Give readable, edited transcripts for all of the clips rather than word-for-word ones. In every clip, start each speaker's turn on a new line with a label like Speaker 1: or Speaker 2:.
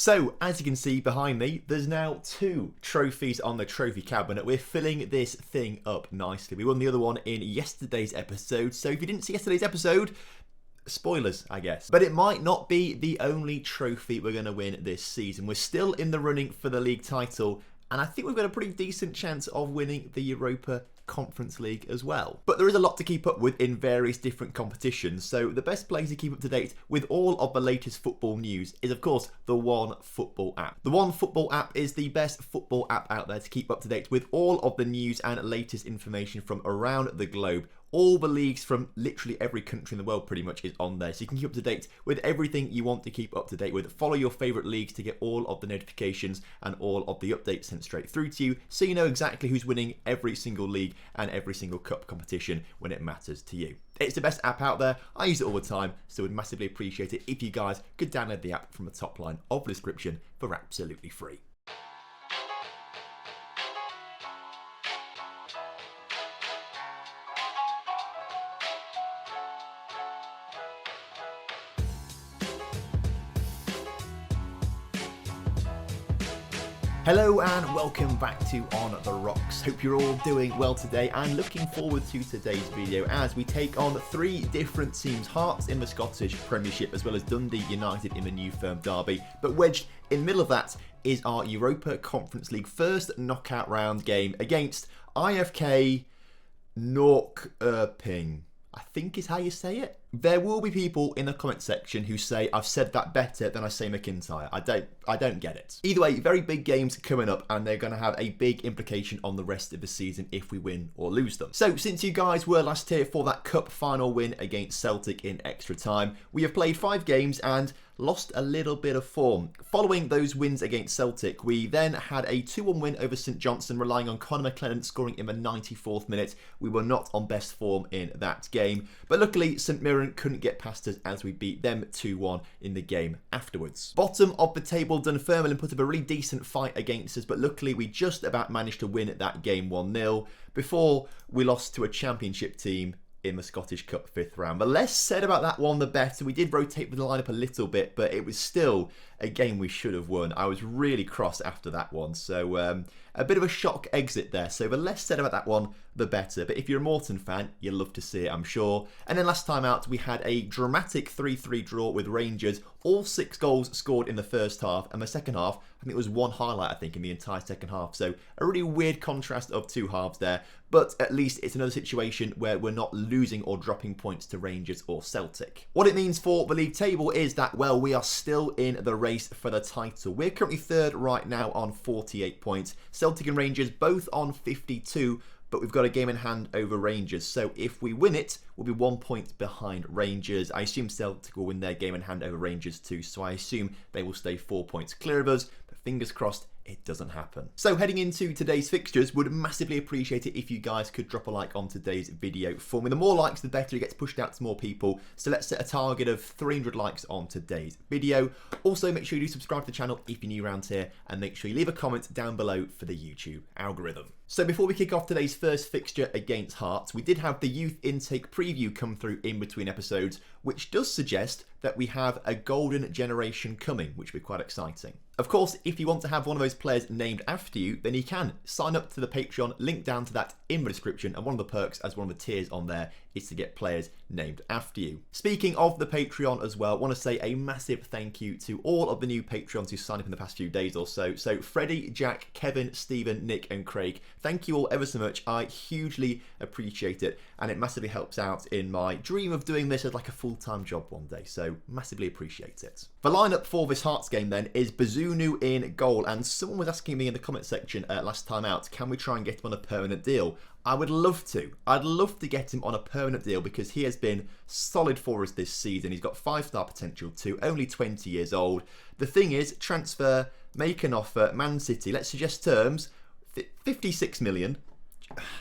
Speaker 1: So, as you can see behind me, there's now 2 trophies on the trophy cabinet. We're filling this thing up nicely. We won the other one in yesterday's episode, so if you didn't see yesterday's episode, spoilers, I guess. But it might not be the only trophy we're going to win this season. We're still in the running for the league title, and I think we've got a pretty decent chance of winning the Europa Conference League as well. But there is a lot to keep up with in various different competitions, so the best place to keep up to date with all of the latest football news is of course the One Football app. The One Football app is the best football app out there to keep up to date with all of the news and latest information from around the globe. All the leagues from literally every country in the world pretty much is on there, so you can keep up to date with everything you want to keep up to date with. Follow your favourite leagues to get all of the notifications and all of the updates sent straight through to you, so you know exactly who's winning every single league and every single cup competition when it matters to you. It's the best app out there. I use it all the time, so would massively appreciate it if you guys could download the app from the top line of the description for absolutely free. Hello and welcome back to On The Rocks. Hope you're all doing well today and looking forward to today's video as we take on 3 different teams. Hearts in the Scottish Premiership as well as Dundee United in the New Firm Derby. But wedged in the middle of that is our Europa Conference League first knockout round game against IFK Norrköping, I think is how you say it. There will be people in the comment section who say I've said that better than I say McIntyre. I don't get it. Either way, very big games coming up and they're going to have a big implication on the rest of the season if we win or lose them. So since you guys were last here for that cup final win against Celtic in extra time, we have played 5 games and lost a little bit of form. Following those wins against Celtic, we then had a 2-1 win over St Johnstone, relying on Conor McLennan scoring in the 94th minute. We were not on best form in that game, but luckily St Mirren couldn't get past us as we beat them 2-1 in the game afterwards. Bottom of the table, Dunfermline put up a really decent fight against us, but luckily we just about managed to win that game 1-0 before we lost to a championship team in the Scottish Cup 5th round. The less said about that one, the better. We did rotate with the lineup a little bit, but it was still a game we should have won. I was really cross after that one, so a bit of a shock exit there. So the less said about that one, the better. But if you're a Morton fan, you'll love to see it, I'm sure. And then last time out, we had a dramatic 3-3 draw with Rangers. All 6 goals scored in the first half, and the second half, I think it was one highlight, I think, in the entire second half. So a really weird contrast of 2 halves there. But at least it's another situation where we're not losing or dropping points to Rangers or Celtic. What it means for the league table is that, well, we are still in the race for the title. We're currently 3rd right now on 48 points. Celtic and Rangers both on 52, but we've got a game in hand over Rangers. So if we win it, we'll be 1 point behind Rangers. I assume Celtic will win their game in hand over Rangers too, so I assume they will stay 4 points clear of us, but fingers crossed it doesn't happen. So heading into today's fixtures, would massively appreciate it if you guys could drop a like on today's video for me. The more likes, the better. It gets pushed out to more people. So let's set a target of 300 likes on today's video. Also, make sure you do subscribe to the channel if you're new around here, and make sure you leave a comment down below for the YouTube algorithm. So before we kick off today's first fixture against Hearts, we did have the youth intake preview come through in between episodes, which does suggest that we have a golden generation coming, which will be quite exciting. Of course, if you want to have one of those players named after you, then you can sign up to the Patreon, link down to that in the description, and one of the perks as one of the tiers on there is to get players named after you. Speaking of the Patreon as well, I want to say a massive thank you to all of the new Patreons who signed up in the past few days or so. So Freddie, Jack, Kevin, Stephen, Nick and Craig, thank you all ever so much. I hugely appreciate it, and it massively helps out in my dream of doing this as like a full-time job one day, so massively appreciate it. The lineup for this Hearts game then is Bazunu in goal, and someone was asking me in the comment section last time out, can we try and get him on a permanent deal? I would love to. I'd love to get him on a permanent deal because he has been solid for us this season. He's got 5-star potential too, only 20 years old. The thing is, transfer, make an offer, Man City, let's suggest terms, 56 million.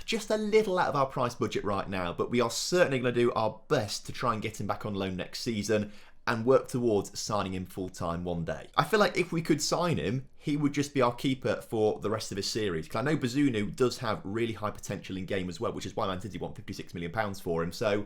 Speaker 1: Just a little out of our price budget right now, but we are certainly going to do our best to try and get him back on loan next season and work towards signing him full-time one day. I feel like if we could sign him, he would just be our keeper for the rest of his series. Because I know Bazunu does have really high potential in game as well, which is why Man City want £56 million for him. So,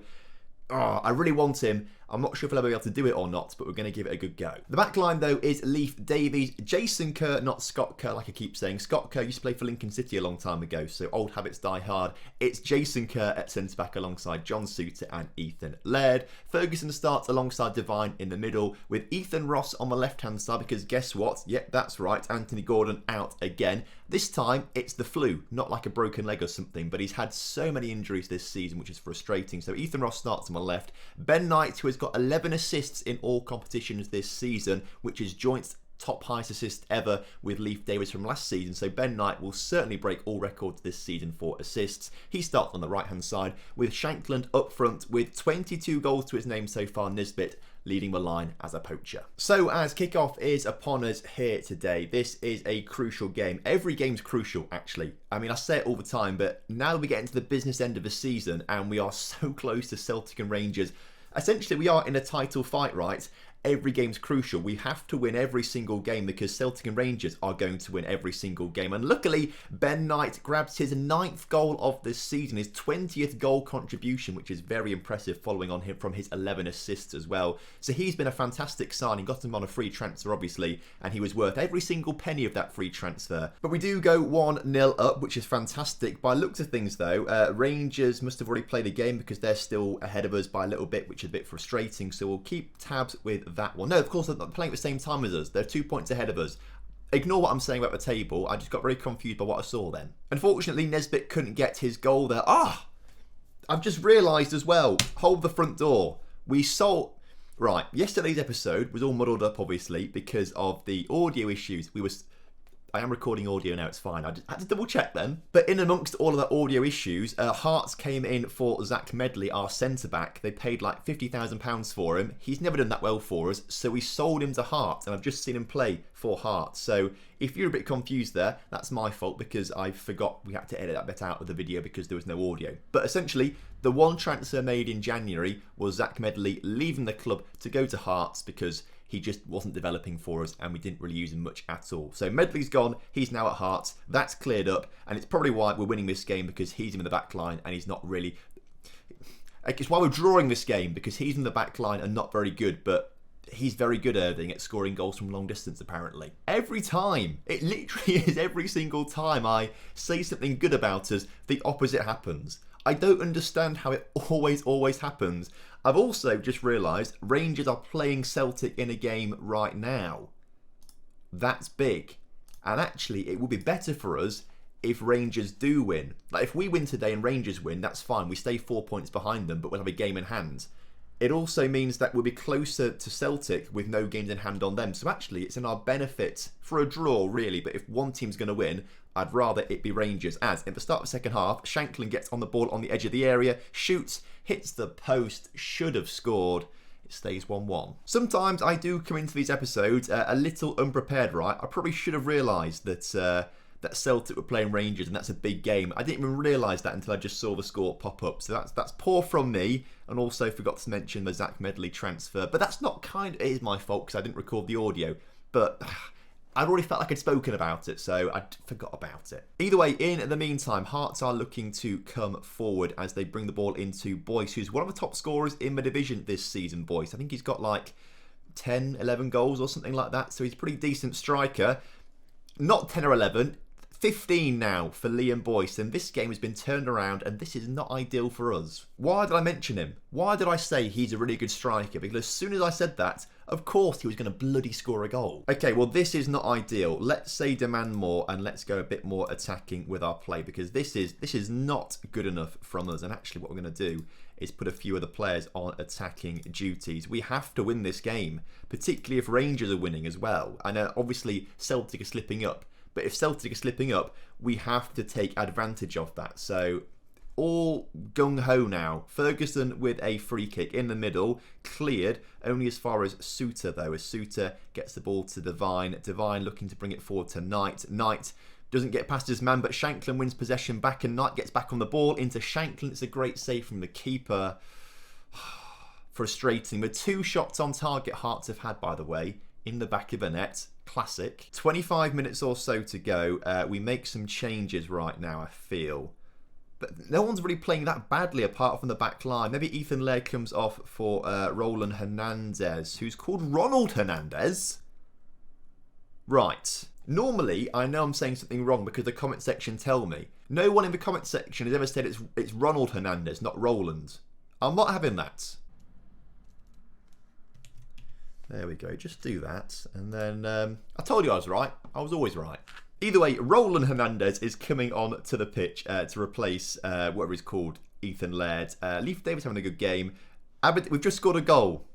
Speaker 1: I really want him. I'm not sure if we'll ever be able to do it or not, but we're going to give it a good go. The back line, though, is Leif Davies, Jason Kerr, not Scott Kerr, like I keep saying. Scott Kerr used to play for Lincoln City a long time ago, so old habits die hard. It's Jason Kerr at centre-back alongside John Souttar and Ethan Laird. Ferguson starts alongside Devine in the middle, with Ethan Ross on the left-hand side, because guess what? Yep, that's right, Anthony Gordon out again. This time, it's the flu, not like a broken leg or something, but he's had so many injuries this season, which is frustrating. So Ethan Ross starts on the left. Ben Knight, who has got 11 assists in all competitions this season, which is joint top highest assist ever with Leif Davies from last season. So Ben Knight will certainly break all records this season for assists. He starts on the right-hand side with Shankland up front with 22 goals to his name so far. Nisbet leading the line as a poacher. So as kickoff is upon us here today, this is a crucial game. Every game's crucial, actually. I mean, I say it all the time, but now we get into the business end of the season and we are so close to Celtic and Rangers. Essentially, we are in a title fight, right? Every game's crucial. We have to win every single game because Celtic and Rangers are going to win every single game. And luckily, Ben Knight grabs his 9th goal of this season, his 20th goal contribution, which is very impressive following on him from his 11 assists as well. So he's been a fantastic signing. Got him on a free transfer, obviously, and he was worth every single penny of that free transfer. But we do go 1-0 up, which is fantastic. By looks of things, though, Rangers must have already played a game because they're still ahead of us by a little bit, which is a bit frustrating. So we'll keep tabs with that one. No, of course, they're not playing at the same time as us. They're 2 points ahead of us. Ignore what I'm saying about the table. I just got very confused by what I saw then. Unfortunately, Nisbet couldn't get his goal there. I've just realised as well. Hold the front door. We sold... Right, yesterday's episode was all muddled up, obviously, because of the audio issues. I am recording audio now, it's fine. I had to double check then. But in amongst all of the audio issues, Hearts came in for Zach Medley, our centre-back. They paid like £50,000 for him. He's never done that well for us, so we sold him to Hearts, and I've just seen him play for Hearts. So if you're a bit confused there, that's my fault because I forgot we had to edit that bit out of the video because there was no audio. But essentially, the one transfer made in January was Zach Medley leaving the club to go to Hearts because he just wasn't developing for us and we didn't really use him much at all. So Medley's gone, he's now at Hearts, that's cleared up, and it's probably why we're winning this game because he's in the back line and he's not really... It's why we're drawing this game because he's in the back line and not very good, but he's very good, Irving, at scoring goals from long distance, apparently. Every time, it literally is every single time I say something good about us, the opposite happens. I don't understand how it always happens. I've also just realised Rangers are playing Celtic in a game right now. That's big. And actually, it would be better for us if Rangers do win. Like, if we win today and Rangers win, that's fine. We stay 4 points behind them, but we'll have a game in hand. It also means that we'll be closer to Celtic with no games in hand on them. So actually, it's in our benefit for a draw, really. But if one team's going to win, I'd rather it be Rangers. As at the start of the second half, Shankland gets on the ball on the edge of the area, shoots, hits the post, should have scored. It stays 1-1. Sometimes I do come into these episodes a little unprepared, right? I probably should have realised that that Celtic were playing Rangers and that's a big game. I didn't even realise that until I just saw the score pop up. So that's poor from me, and also forgot to mention the Zach Medley transfer. But that's not it is my fault because I didn't record the audio. But I'd already felt like I'd spoken about it, so I forgot about it. Either way, in the meantime, Hearts are looking to come forward as they bring the ball into Boyce, who's one of the top scorers in the division this season, Boyce. I think he's got like 10, 11 goals or something like that, so he's a pretty decent striker. Not 10 or 11, 15 now for Liam Boyce, and this game has been turned around, and this is not ideal for us. Why did I mention him? Why did I say he's a really good striker? Because as soon as I said that, of course he was going to bloody score a goal. Okay, well, this is not ideal. Let's say demand more, and let's go a bit more attacking with our play, because this is not good enough from us. And actually what we're going to do is put a few other players on attacking duties. We have to win this game, particularly if Rangers are winning as well. And obviously Celtic are slipping up. But if Celtic are slipping up, we have to take advantage of that. So all gung-ho now. Ferguson with a free kick in the middle, cleared only as far as Souttar though, as Souttar gets the ball to Devine. Devine looking to bring it forward to Knight. Knight doesn't get past his man, but Shankland wins possession back, and Knight gets back on the ball into Shankland. It's a great save from the keeper. Frustrating. With 2 shots on target Hearts have had, by the way, in the back of the net. Classic. 25 minutes or so to go. We make some changes right now, I feel. But no one's really playing that badly apart from the back line. Maybe Ethan Laird comes off for Roland Hernandez, who's called Ronald Hernandez. Right. Normally, I know I'm saying something wrong because the comment section tell me. No one in the comment section has ever said it's Ronald Hernandez, not Roland. I'm not having that. There we go. Just do that. And then I told you I was right. I was always right. Either way, Roland Hernandez is coming on to the pitch to replace whatever he's called, Ethan Laird. Leif Davis having a good game. We've just scored a goal.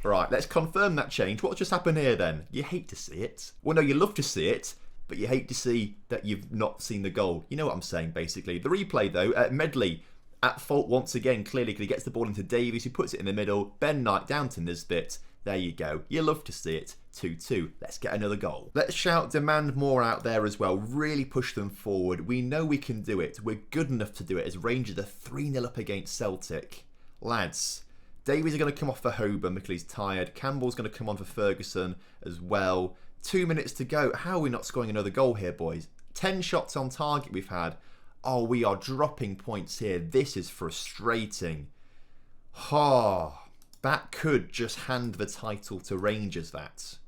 Speaker 1: Right, let's confirm that change. What's just happened here then? You hate to see it. Well, no, you love to see it, but you hate to see that you've not seen the goal. You know what I'm saying, basically. The replay, though, Medley at fault once again, clearly, because he gets the ball into Davies, who puts it in the middle. Ben Knight down to Nisbet. There you go. You love to see it. 2-2. Let's get another goal. Let's shout, demand more out there as well. Really push them forward. We know we can do it. We're good enough to do it as Rangers are 3-0 up against Celtic. Lads, Davies are going to come off for Hoban because he's tired. Campbell's going to come on for Ferguson as well. 2 minutes to go. How are we not scoring another goal here, boys? 10 shots on target we've had. Oh, we are dropping points here. This is frustrating. That could just hand the title to Rangers, that.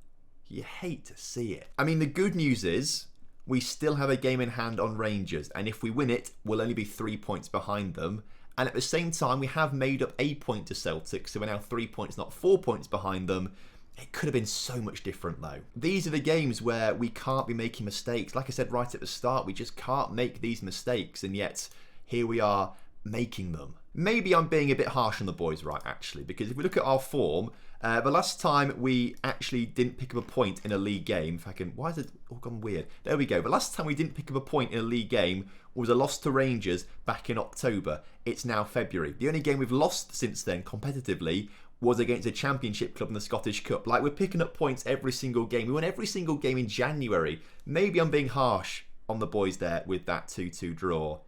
Speaker 1: You hate to see it. I mean, the good news is we still have a game in hand on Rangers, and if we win it, we'll only be 3 points behind them. And at the same time, we have made up a point to Celtic, so we're now 3 points, not 4 points behind them. It could have been so much different, though. These are the games where we can't be making mistakes. Like I said right at the start, we just can't make these mistakes, and yet here we are making them. Maybe I'm being a bit harsh on the boys, right, actually, because if we look at our form, the last time we actually didn't pick up a point in a league game, if I can, why has it all gone weird? There we go. The last time we didn't pick up a point in a league game was a loss to Rangers back in October. It's now February. The only game we've lost since then, competitively, was against a championship club in the Scottish Cup. Like, we're picking up points every single game. We won every single game in January. Maybe I'm being harsh on the boys there with that 2-2 draw.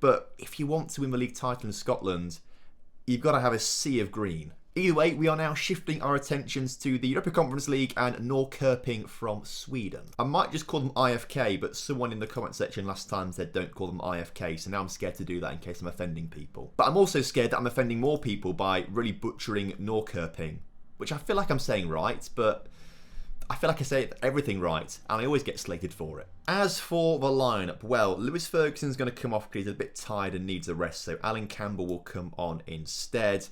Speaker 1: But if you want to win the league title in Scotland, you've got to have a sea of green. Either way, we are now shifting our attentions to the Europa Conference League and Norrköping from Sweden. I might just call them IFK, but someone in the comment section last time said don't call them IFK, so now I'm scared to do that in case I'm offending people. But I'm also scared that I'm offending more people by really butchering Norrköping, which I feel like I'm saying right, but I feel like I say everything right, and I always get slated for it. As for the lineup, well, Lewis Ferguson's going to come off because he's a bit tired and needs a rest, so Alan Campbell will come on instead.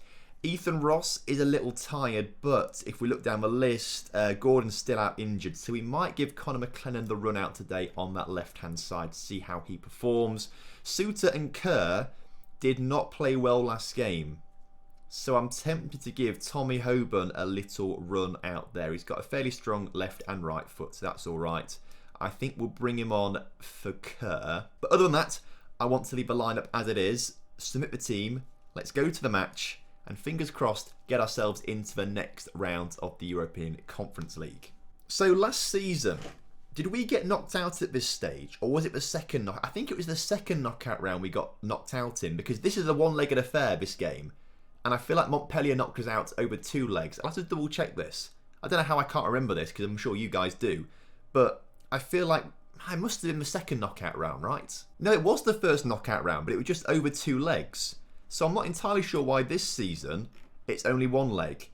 Speaker 1: Ethan Ross is a little tired, but if we look down the list, Gordon's still out injured, so we might give Conor McLennan the run out today on that left-hand side to see how he performs. Suter and Kerr did not play well last game, so I'm tempted to give Tommy Hoban a little run out there. He's got a fairly strong left and right foot, so that's all right. I think we'll bring him on for Kerr. But other than that, I want to leave the lineup as it is, submit the team, let's go to the match, and fingers crossed, get ourselves into the next round of the European Conference League. So last season, did we get knocked out at this stage? Or was it the second I think it was the second knockout round we got knocked out in, because this is a one-legged affair, this game. And I feel like Montpellier knocked us out over 2 legs. I'll have to double check this. I don't know how I can't remember this, because I'm sure you guys do. But I feel like it must have been the second knockout round, right? No, it was the first knockout round, but it was just over 2 legs. So I'm not entirely sure why this season it's only 1 leg.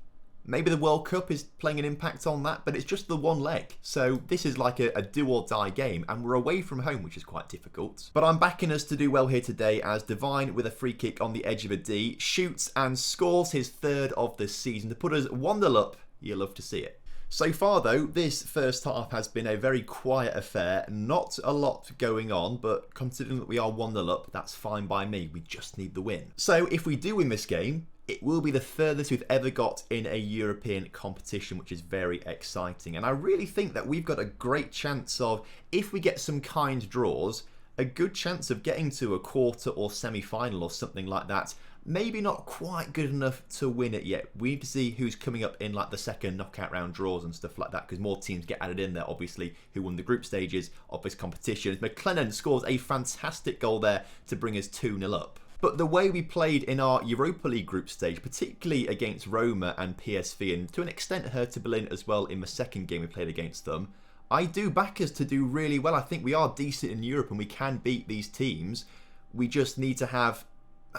Speaker 1: Maybe the World Cup is playing an impact on that, but it's just the 1 leg. So this is like a do or die game, and we're away from home, which is quite difficult. But I'm backing us to do well here today, as Devine, with a free kick on the edge of a D, shoots and scores his 3rd of the season to put us 1-0 up. You'll love to see it. So far though, this first half has been a very quiet affair, not a lot going on, but considering that we are 1-0 up, that's fine by me. We just need the win. So if we do win this game, it will be the furthest we've ever got in a European competition, which is very exciting. And I really think that we've got a great chance of, if we get some kind draws, a good chance of getting to a quarter or semi-final or something like that. Maybe not quite good enough to win it yet. We need to see who's coming up in like the second knockout round draws and stuff like that, because more teams get added in there, obviously, who won the group stages of this competition. McLennan scores a fantastic goal there to bring us 2-0 up. But the way we played in our Europa League group stage, particularly against Roma and PSV, and to an extent Hertha Berlin as well in the second game we played against them, I do back us to do really well. I think we are decent in Europe and we can beat these teams. We just need to have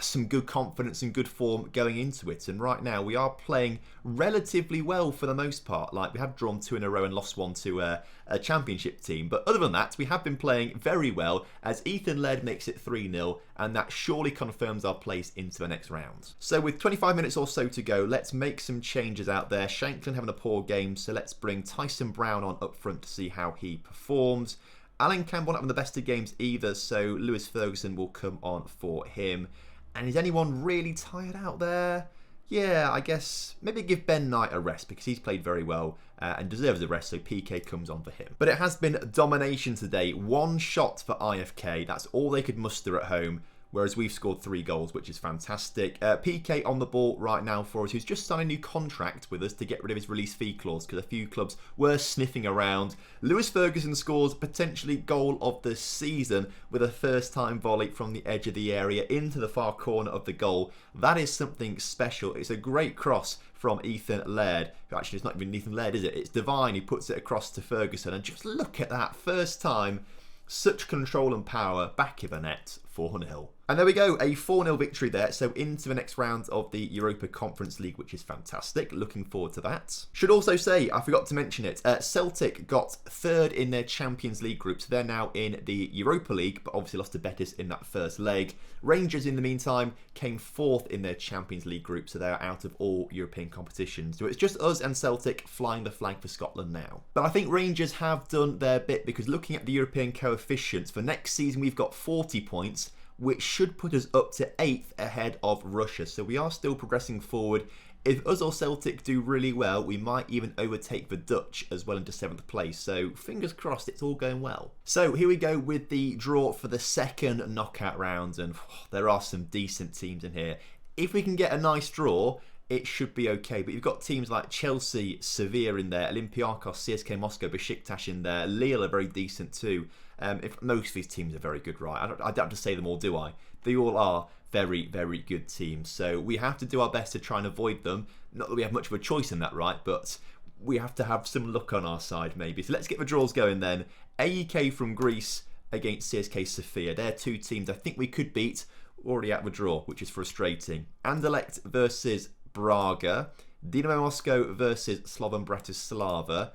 Speaker 1: some good confidence and good form going into it. And right now we are playing relatively well for the most part. Like, we have drawn 2 in a row and lost 1 to a championship team. But other than that, we have been playing very well as Ethan Laird makes it 3-0, and that surely confirms our place into the next round. So with 25 minutes or so to go, let's make some changes out there. Shanklin having a poor game, so let's bring Tyson Brown on up front to see how he performs. Alan Campbell not having the best of games either, so Lewis Ferguson will come on for him. And is anyone really tired out there? Yeah, I guess maybe give Ben Knight a rest because he's played very well and deserves a rest, so PK comes on for him. But it has been domination today. 1 shot for IFK. That's all they could muster at home, whereas we've scored 3 goals, which is fantastic. PK on the ball right now for us, who's just signed a new contract with us to get rid of his release fee clause because a few clubs were sniffing around. Lewis Ferguson scores potentially goal of the season with a first-time volley from the edge of the area into the far corner of the goal. That is something special. It's a great cross from Ethan Laird, who actually is not even Ethan Laird, is it? It's Devine who puts it across to Ferguson, and just look at that, first time, such control and power, back of the net, 4-0. And there we go, a 4-0 victory there, so into the next round of the Europa Conference League, which is fantastic. Looking forward to that. Should also say, I forgot to mention it, Celtic got 3rd in their Champions League group, so they're now in the Europa League, but obviously lost to Betis in that first leg. Rangers, in the meantime, came 4th in their Champions League group, so they're out of all European competitions. So it's just us and Celtic flying the flag for Scotland now. But I think Rangers have done their bit, because looking at the European coefficients, for next season we've got 40 points, which should put us up to 8th ahead of Russia. So we are still progressing forward. If us or Celtic do really well, we might even overtake the Dutch as well into 7th place. So fingers crossed, it's all going well. So here we go with the draw for the second knockout round. And there are some decent teams in here. If we can get a nice draw, it should be okay. But you've got teams like Chelsea, Sevilla in there, Olympiacos, CSK Moscow, Besiktas in there. Lille are very decent too. If most of these teams are very good, right? I don't have to say them all, do I? They all are very, very good teams. So we have to do our best to try and avoid them. Not that we have much of a choice in that, right? But we have to have some luck on our side, maybe. So let's get the draws going then. AEK from Greece against CSK Sofia. They're 2 teams I think we could beat. Already out of the draw, which is frustrating. Anderlecht versus Braga. Dinamo Moscow versus Slovan Bratislava.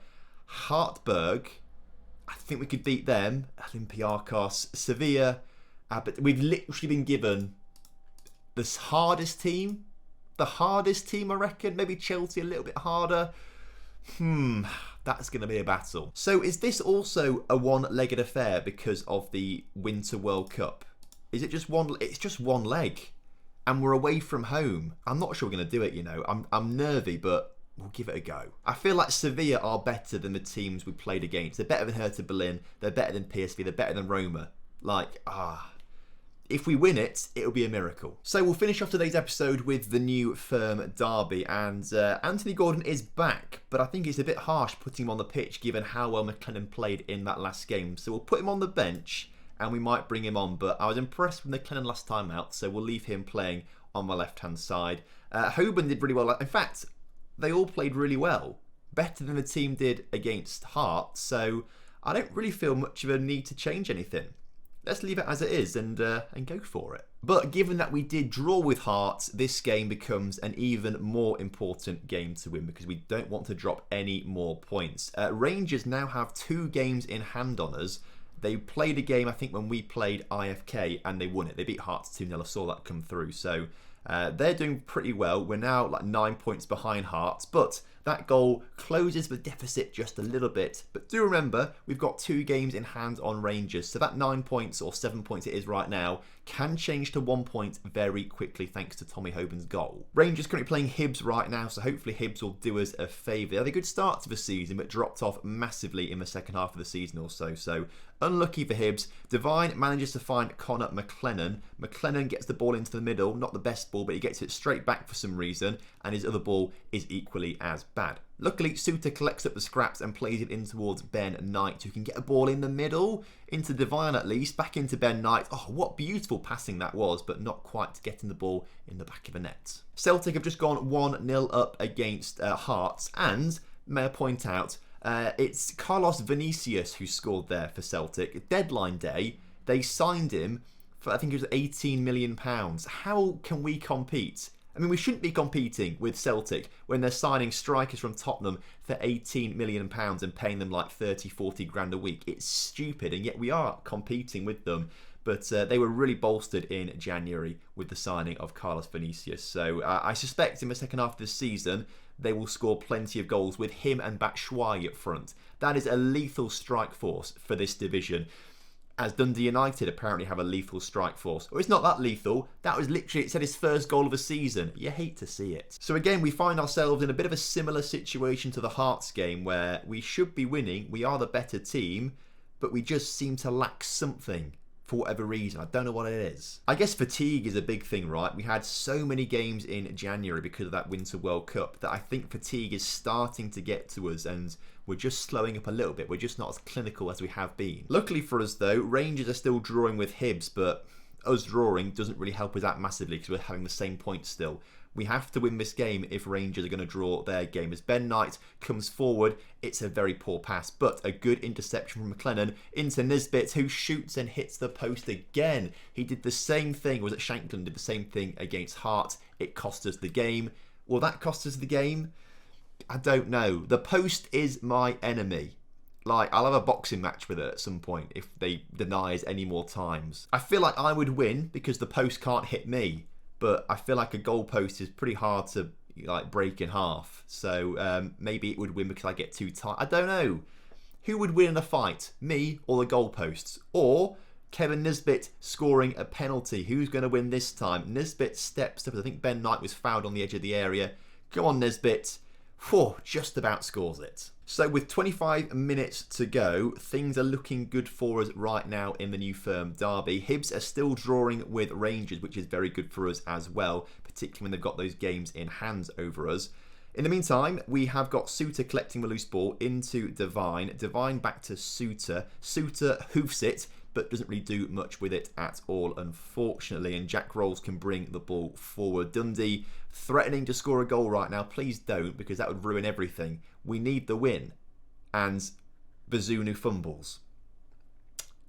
Speaker 1: Hartberg, I think we could beat them. Olympiacos, Sevilla. But we've literally been given the hardest team. The hardest team, I reckon. Maybe Chelsea a little bit harder. That's going to be a battle. So is this also a one-legged affair because of the Winter World Cup? Is it just one? It's just one leg. And we're away from home. I'm not sure we're going to do it, you know. I'm nervy, but we'll give it a go. I feel like Sevilla are better than the teams we played against. They're better than Hertha Berlin. They're better than PSV. They're better than Roma. If we win it, it'll be a miracle. So we'll finish off today's episode with the new firm derby. And Anthony Gordon is back, but I think it's a bit harsh putting him on the pitch given how well McLennan played in that last game. So we'll put him on the bench and we might bring him on. But I was impressed with McLennan last time out, so we'll leave him playing on my left-hand side. Hoban did really well. In fact, they all played really well. Better than the team did against Hearts, so I don't really feel much of a need to change anything. Let's leave it as it is and go for it. But given that we did draw with Hearts, this game becomes an even more important game to win because we don't want to drop any more points. Rangers now have 2 games in hand on us. They played a game, I think, when we played IFK and they won it. They beat Hearts 2-0. I saw that come through. So they're doing pretty well. We're now like 9 points behind Hearts, but that goal closes the deficit just a little bit. But do remember, we've got 2 games in hand on Rangers, so that 9 points or 7 points it is right now can change to 1 point very quickly thanks to Tommy Hoban's goal. Rangers currently playing Hibs right now, so hopefully Hibs will do us a favour. They had a good start to the season, but dropped off massively in the second half of the season or so. So unlucky for Hibs. Devine manages to find Connor McLennan. McLennan gets the ball into the middle, not the best ball, but he gets it straight back for some reason, and his other ball is equally as bad. Luckily, Suter collects up the scraps and plays it in towards Ben Knight, who can get a ball in the middle, into Devine at least, back into Ben Knight. Oh, what beautiful passing that was, but not quite getting the ball in the back of the net. Celtic have just gone 1-0 up against Hearts, and, may I point out, it's Carlos Vinicius who scored there for Celtic. Deadline day, they signed him for I think it was £18 million. How can we compete? I mean, we shouldn't be competing with Celtic when they're signing strikers from Tottenham for £18 million and paying them like 30, 40 grand a week. It's stupid, and yet we are competing with them. But they were really bolstered in January with the signing of Carlos Vinicius. So I suspect in the second half of the season, they will score plenty of goals with him and Batshuayi up front. That is a lethal strike force for this division. As Dundee United apparently have a lethal strike force. Or it's not that lethal. That was literally, it said his first goal of the season. You hate to see it. So again, we find ourselves in a bit of a similar situation to the Hearts game where we should be winning. We are the better team, but we just seem to lack something. For whatever reason, I don't know what it is. I guess fatigue is a big thing, right? We had so many games in January because of that Winter World Cup that I think fatigue is starting to get to us and we're just slowing up a little bit. We're just not as clinical as we have been. Luckily for us though, Rangers are still drawing with Hibs, but us drawing doesn't really help us out massively because we're having the same points still. We have to win this game if Rangers are going to draw their game. As Ben Knight comes forward, it's a very poor pass, but a good interception from McLennan into Nisbet, who shoots and hits the post again. He did the same thing, was it Shankland did the same thing against Hart. It cost us the game. Will that cost us the game? I don't know. The post is my enemy. Like, I'll have a boxing match with it at some point if they deny us any more times. I feel like I would win because the post can't hit me. But I feel like a goalpost is pretty hard to like break in half. So maybe it would win because I get too tight. I don't know. Who would win in a fight? Me or the goalposts? Or Kevin Nisbet scoring a penalty? Who's going to win this time? Nisbet steps up. I think Ben Knight was fouled on the edge of the area. Come on, Nisbet. Whew, just about scores it. So with 25 minutes to go, things are looking good for us right now in the New Firm derby. Hibs are still drawing with Rangers, which is very good for us as well, particularly when they've got those games in hand over us. In the meantime, we have got Suter collecting the loose ball into Devine. Devine back to Suter. Suter hoofs it, but doesn't really do much with it at all, unfortunately. And Jack Rolls can bring the ball forward. Dundee threatening to score a goal right now. Please don't, because that would ruin everything. We need the win. And Bazunu fumbles.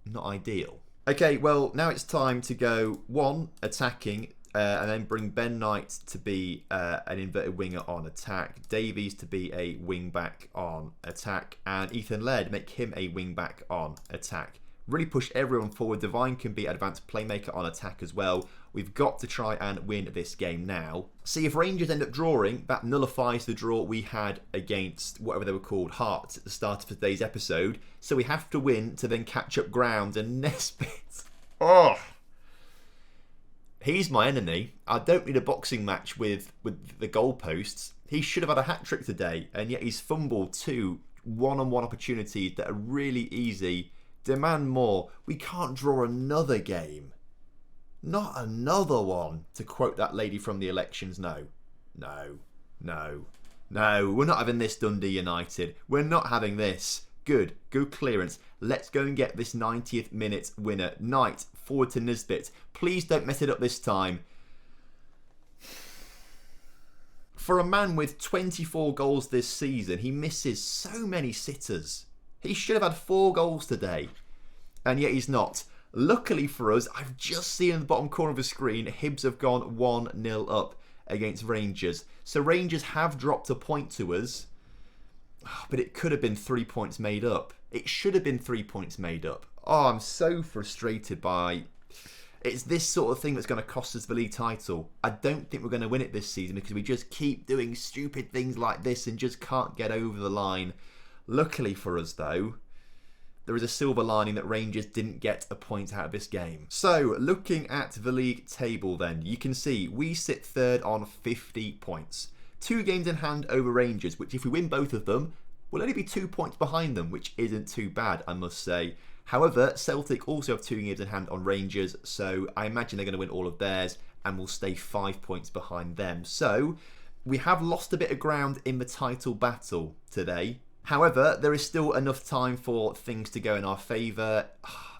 Speaker 1: Not ideal. Okay, well, now it's time to go, one, attacking, and then bring Ben Knight to be an inverted winger on attack. Davies to be a wing-back on attack. And Ethan Laird, make him a wing-back on attack. Really push everyone forward. Devine can be advanced playmaker on attack as well. We've got to try and win this game now. See, if Rangers end up drawing, that nullifies the draw we had against whatever they were called, Hearts, at the start of today's episode. So we have to win to then catch up ground. And Nesbitt, oh, he's my enemy. I don't need a boxing match with the goalposts. He should have had a hat-trick today, and yet he's fumbled two one-on-one opportunities that are really easy. Demand more. We can't draw another game. Not another one, to quote that lady from the elections. No. We're not having this, Dundee United. We're not having this. Good clearance. Let's go and get this 90th minute winner. Knight, forward to Nisbet. Please don't mess it up this time. For a man with 24 goals this season, he misses so many sitters. He should have had 4 goals today, and yet he's not. Luckily for us, I've just seen in the bottom corner of the screen, Hibs have gone 1-0 up against Rangers. So Rangers have dropped a point to us, but it could have been 3 points made up. It should have been 3 points made up. Oh, I'm so frustrated by... It's this sort of thing that's going to cost us the league title. I don't think we're going to win it this season because we just keep doing stupid things like this and just can't get over the line. Luckily for us, though, there is a silver lining that Rangers didn't get a point out of this game. So, looking at the league table then, you can see we sit third on 50 points. 2 games in hand over Rangers, which if we win both of them, we'll only be 2 points behind them, which isn't too bad, I must say. However, Celtic also have 2 games in hand on Rangers, so I imagine they're going to win all of theirs and will stay 5 points behind them. So, we have lost a bit of ground in the title battle today. However, there is still enough time for things to go in our favour.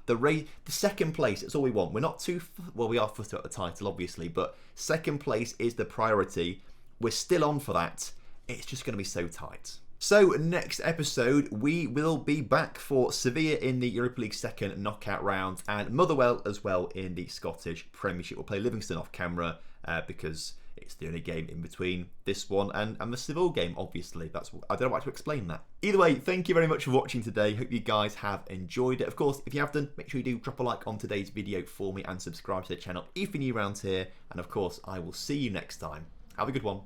Speaker 1: The second place, it's all we want. We're not too... Well, we are footed at the title, obviously, but second place is the priority. We're still on for that. It's just going to be so tight. So next episode we will be back for Sevilla in the Europa League second knockout round and Motherwell as well in the Scottish Premiership. We'll play Livingston off camera because it's the only game in between this one and the Seville game, obviously. I don't know how to explain that. Either way, thank you very much for watching today. Hope you guys have enjoyed it. Of course, if you have done, make sure you do drop a like on today's video for me and subscribe to the channel if you're new around here. And of course, I will see you next time. Have a good one.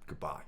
Speaker 1: Goodbye.